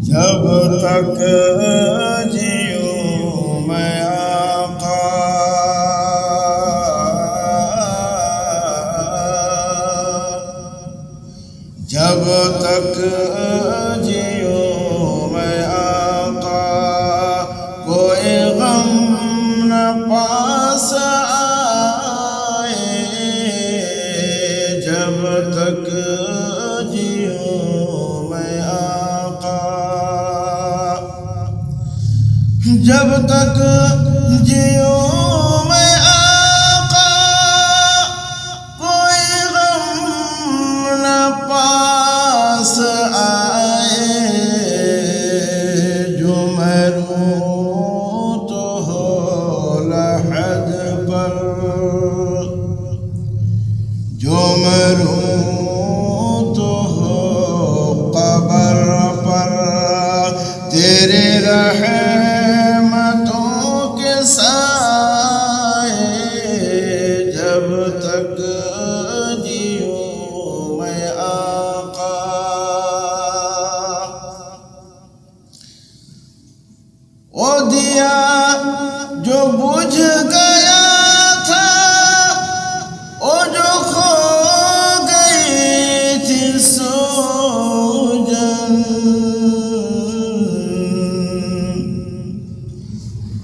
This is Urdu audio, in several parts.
جب تک جیوں میں آقا جب تک جیوں میں آقا کوئی غم نہ پاس آئے جب تک جیوں میں آقا جب تک جیوں میں آقا کوئی غم نہ پاس آئے جو میں روں تو ہو لحد پر جو میں روں تو ہو قبر پر تیرے رحمتوں کے سائے جب تک جیوں میں آقا وہ دیا جو بجھ گیا تھا وہ جو کھو گئی تھی سوجن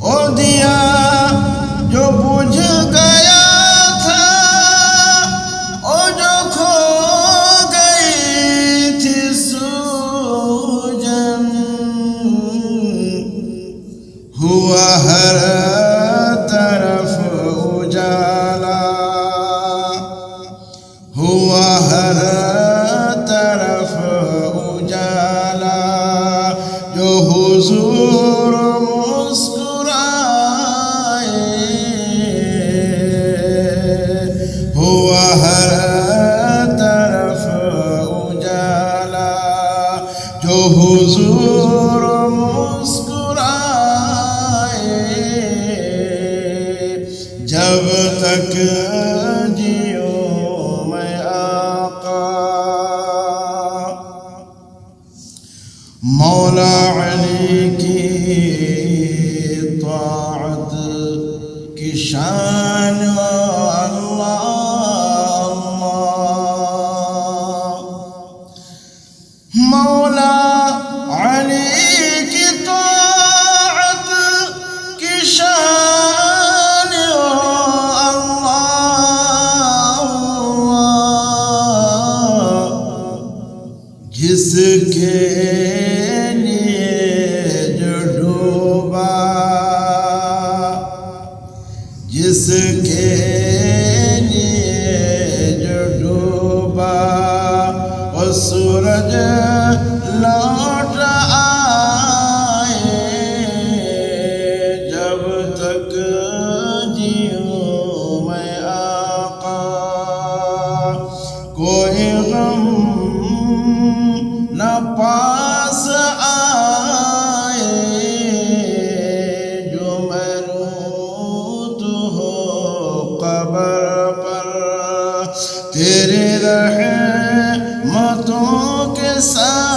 وہ دیا جو بجھ گیا تھا وہ جو کھو گئی تھی سوجن ہوا ہر طرف اجالا ہوا ہر طرف اجالا جو حضور ہوا ہر طرف اجالا جو حضور مسکرائے جب تک جیوں میں آقا مولا علی کی طاعت کی شان مولا علی کی طاعت کی شان اللہ جس کے لیے جو ڈوبا جس کے لیے جو ڈوبا وہ سورج لوٹ آئے جب تک جیوں میں آقا کوئی غم نہ پاس آئے جو میں روں تو ہو قبر پر تیرے رحمتوں کے ساتھ